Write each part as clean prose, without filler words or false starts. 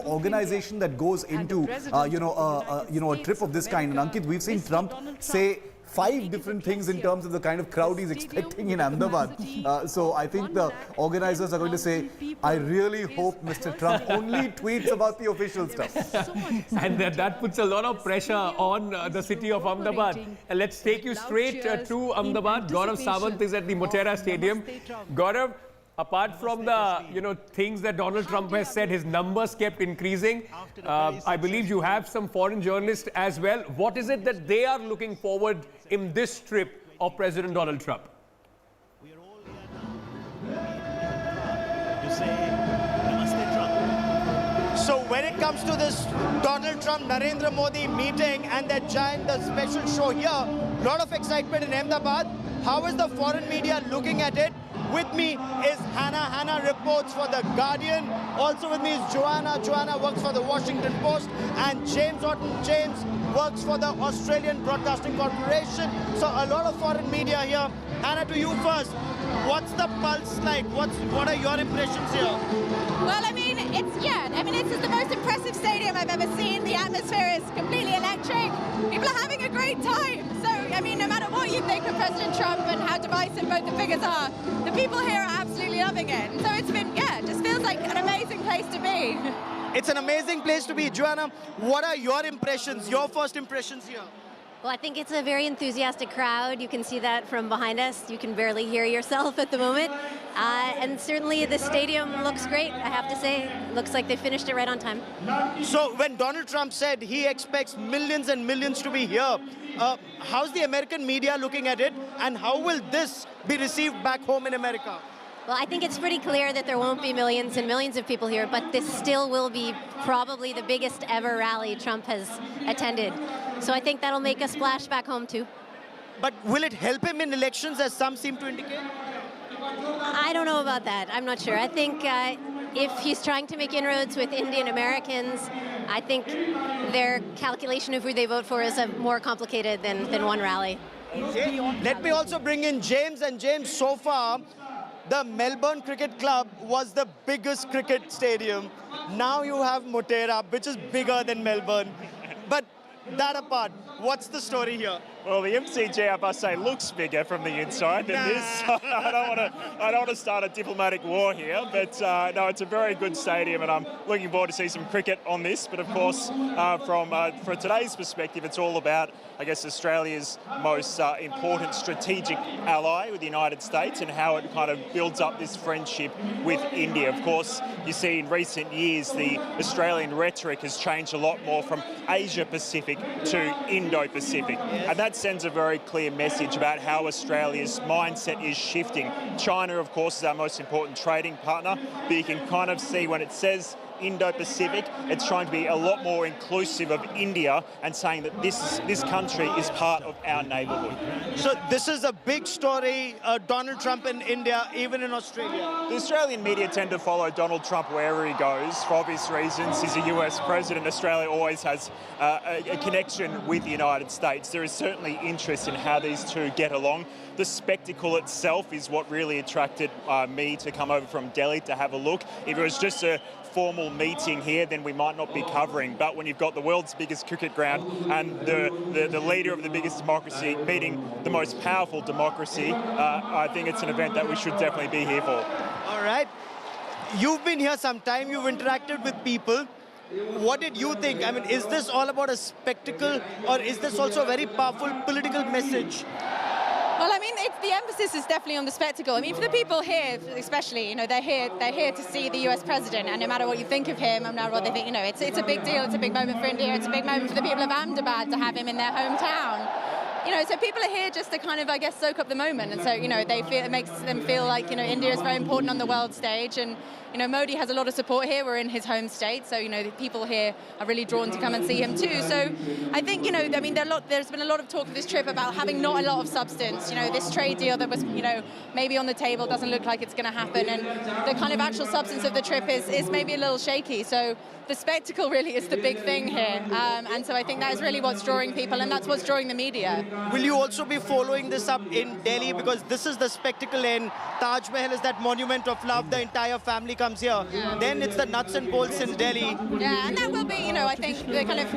organization that goes into, a trip of this kind. And Ankit, we've seen Trump say 5 different things in terms of the kind of crowd he's expecting in Ahmedabad. So I think the organizers are going to say, I really hope Mr. Trump only tweets about the official stuff. And that puts a lot of pressure on the city of Ahmedabad. And let's take you straight to Ahmedabad. Gaurav Sawant is at the Motera Stadium. Gaurav, apart from the things that Donald Trump has said, his numbers kept increasing. I believe you have some foreign journalists as well. What is it that they are looking forward in this trip of President Donald Trump? We are all here now to say Namaste Trump. So when it comes to this Donald Trump, Narendra Modi meeting and the special show here, a lot of excitement in Ahmedabad. How is the foreign media looking at it? With me is Hannah. Hannah reports for The Guardian. Also with me is Joanna. Joanna works for The Washington Post. And James Orton. James works for the Australian Broadcasting Corporation. So a lot of foreign media here. Hannah, to you first. What's the pulse like? What are your impressions here? Well, it's just the most impressive stadium I've ever seen. The atmosphere is completely electric. People are having a great time. So, no matter what you think of President Trump and how divisive both the figures are, the people here are absolutely loving it. So it's been, it just feels like an amazing place to be. It's an amazing place to be. Joanna, what are your impressions, your first impressions here? Well, I think it's a very enthusiastic crowd. You can see that from behind us. You can barely hear yourself at the moment. And certainly the stadium looks great, I have to say. Looks like they finished it right on time. So when Donald Trump said he expects millions and millions to be here, how's the American media looking at it? And how will this be received back home in America? Well, I think it's pretty clear that there won't be millions and millions of people here, but this still will be probably the biggest ever rally Trump has attended. So I think that'll make a splash back home too. But will it help him in elections, as some seem to indicate? I don't know about that. I'm not sure. I think if he's trying to make inroads with Indian Americans, I think their calculation of who they vote for is more complicated than one rally. Let me also bring in James. And James, so far, the Melbourne Cricket Club was the biggest cricket stadium. Now you have Motera, which is bigger than Melbourne. But that apart, what's the story here? Well, the MCG, I must say, looks bigger from the inside than this. I don't want to start a diplomatic war here, but no, it's a very good stadium, and I'm looking forward to see some cricket on this. But of course, from today's perspective, it's all about, I guess, Australia's most important strategic ally with the United States and how it kind of builds up this friendship with India. Of course, you see in recent years, the Australian rhetoric has changed a lot more from Asia-Pacific to Indo-Pacific, and that sends a very clear message about how Australia's mindset is shifting. China, of course, is our most important trading partner, but you can kind of see when it says Indo-Pacific, it's trying to be a lot more inclusive of India and saying that this country is part of our neighbourhood. So this is a big story, Donald Trump in India, even in Australia. The Australian media tend to follow Donald Trump wherever he goes for obvious reasons. He's a US president. Australia always has a connection with the United States. There is certainly interest in how these two get along. The spectacle itself is what really attracted me to come over from Delhi to have a look. If it was just a formal meeting here, then we might not be covering. But when you've got the world's biggest cricket ground and the leader of the biggest democracy meeting the most powerful democracy, I think it's an event that we should definitely be here for. All right. You've been here some time. You've interacted with people. What did you think? Is this all about a spectacle, or is this also a very powerful political message? Well, the emphasis is definitely on the spectacle. For the people here, especially, they're here to see the US president, and no matter what you think of him, no matter what they think, it's a big deal. It's a big moment for India. It's a big moment for the people of Ahmedabad to have him in their hometown. So people are here just to kind of, I guess, soak up the moment, and so they feel it makes them feel like India is very important on the world stage, and Modi has a lot of support here. We're in his home state, so the people here are really drawn to come and see him too. So I think there's been a lot of talk of this trip about having not a lot of substance. This trade deal that was maybe on the table doesn't look like it's going to happen, and the kind of actual substance of the trip is maybe a little shaky. So the spectacle really is the big thing here. And so I think that is really what's drawing people, and that's what's drawing the media. Will you also be following this up in Delhi? Because this is the spectacle in Taj Mahal, is that monument of love. The entire family comes here. Then it's the nuts and bolts in Delhi. Yeah, and that will be, I think the kind of,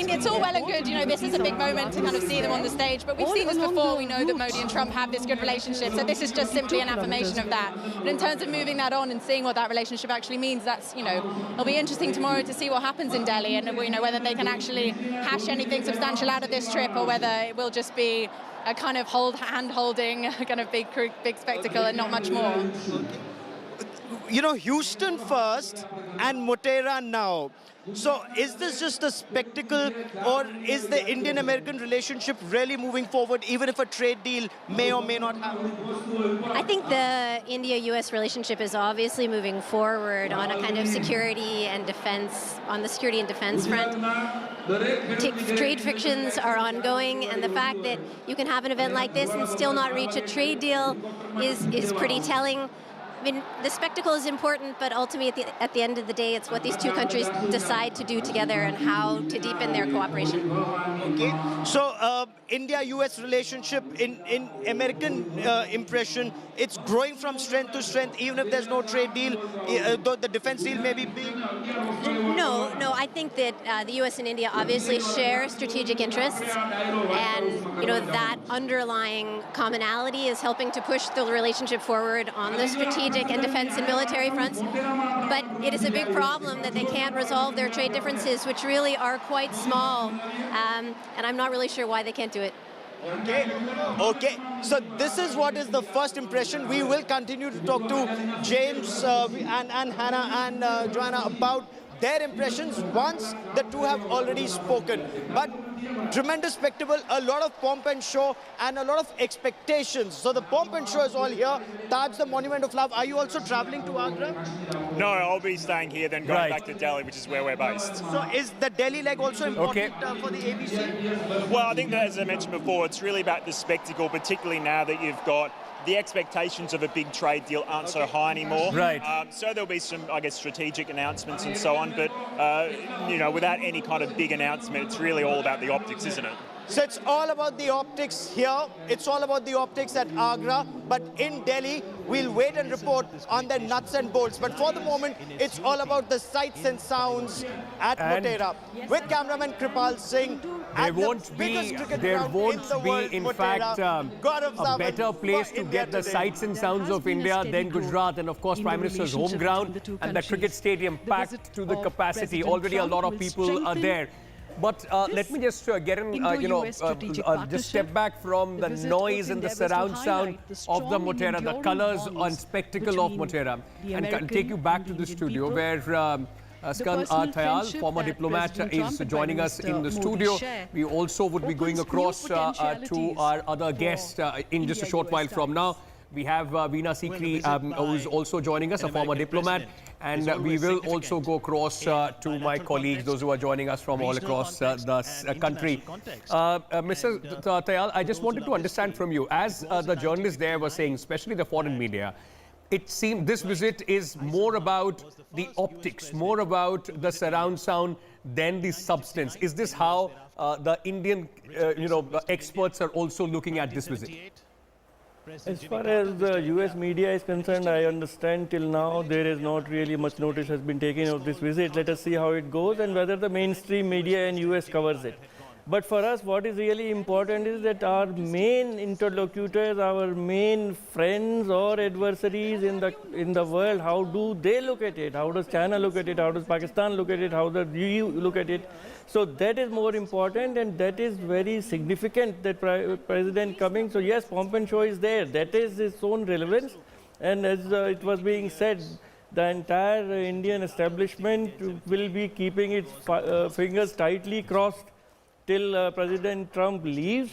it's all well and good, this is a big moment to kind of see them on the stage, but we've seen this before. We know that Modi and Trump have this good relationship, so this is just simply an affirmation of that. But in terms of moving that on and seeing what that relationship actually means, that's, it'll be interesting tomorrow to see what happens in Delhi and, whether they can actually hash anything substantial out of this trip or whether it will just be a kind of hand-holding, kind of big spectacle and not much more. Houston first and Motera now. So is this just a spectacle, or is the Indian-American relationship really moving forward, even if a trade deal may or may not happen? I think the India-US relationship is obviously moving forward on a kind of security and defense, on the security and defense front. Trade frictions are ongoing, and the fact that you can have an event like this and still not reach a trade deal is pretty telling. The spectacle is important, but ultimately at the end of the day, it's what these two countries decide to do together and how to deepen their cooperation. Okay. So India-US relationship, in American impression, it's growing from strength to strength, even if there's no trade deal, though the defense deal may be big. No, I think that the US and India obviously share strategic interests, and that underlying commonality is helping to push the relationship forward on the strategic and defense and military fronts. But it is a big problem that they can't resolve their trade differences, which really are quite small, and I'm not really sure why they can't do it. Okay. So this is what is the first impression. We will continue to talk to James and Hannah and Joanna about their impressions once the two have already spoken. But tremendous spectacle, a lot of pomp and show, and a lot of expectations. So the pomp and show is all here. Taj, the Monument of Love. Are you also traveling to Agra? No, I'll be staying here, then going back to Delhi, which is where we're based. So is the Delhi leg also important for the ABC? Well, I think that, as I mentioned before, it's really about the spectacle, particularly now that you've got the expectations of a big trade deal aren't so high anymore. Right. So there'll be some, I guess, strategic announcements and so on. But, without any kind of big announcement, it's really all about the optics, isn't it? So it's all about the optics here. It's all about the optics at Agra. But in Delhi, we'll wait and report on the nuts and bolts. But for the moment, it's all about the sights and sounds at Motera. With cameraman Kripal Singh. There won't be, in fact, a better place to get the sights and sounds of India than Gujarat, and of course Prime Minister's home ground, and the cricket stadium packed to the capacity. Already a lot of people are there. But let me just get in, just step back from the noise and the surround sound of the Motera, the colors and spectacle of Motera, and take you back to the studio where Askan Thayal, former diplomat, is joining us in the studio. We also would be going across to our other guest in just a short while from now. We have Veena Sikri, who is also joining us, a former diplomat. And we will also go across to my colleagues, those who are joining us from all across the country. Mr. Thayal, I just wanted to understand from you, as the journalists there were saying, especially the foreign media, it seemed this visit is more about the optics, more about the surround sound than the substance. Is this how the Indian, experts are also looking at this visit? As far as the US media is concerned, I understand till now there is not really much notice has been taken of this visit. Let us see how it goes and whether the mainstream media in US covers it. But for us, what is really important is that our main interlocutors, our main friends or adversaries in the world, how do they look at it? How does China look at it? How does Pakistan look at it? How does EU look at it? So that is more important, and that is very significant that President coming. So yes, pomp and show is there. That is its own relevance. And as it was being said, the entire Indian establishment will be keeping its fingers tightly crossed till President Trump leaves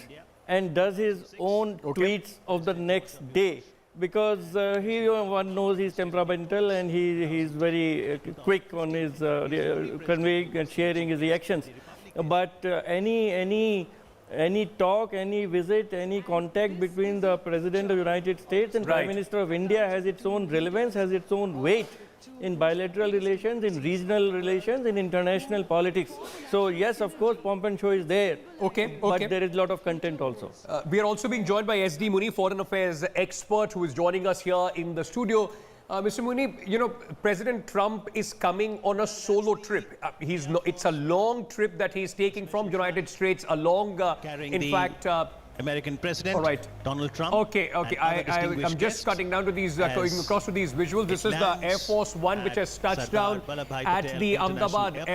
and does his own tweets of the next day. Because one knows he's temperamental and he's very quick on his conveying and sharing his reactions. But any talk, any visit, any contact between the President of the United States and Prime Minister of India has its own relevance, has its own weight. in bilateral relations, in regional relations, in international politics. So yes, of course, pomp and show is there. Okay, But okay. there is a lot of content also. We are also being joined by SD Muni, Foreign Affairs expert, who is joining us here in the studio. Mr. Muni, you know, President Trump is coming on a solo trip. It's a long trip that he's taking from United States along, American President, all right. Donald Trump. Okay. I'm just guests, cutting down to these, going across to these visuals. This is the Air Force One, which has touched down at the Ahmedabad airport.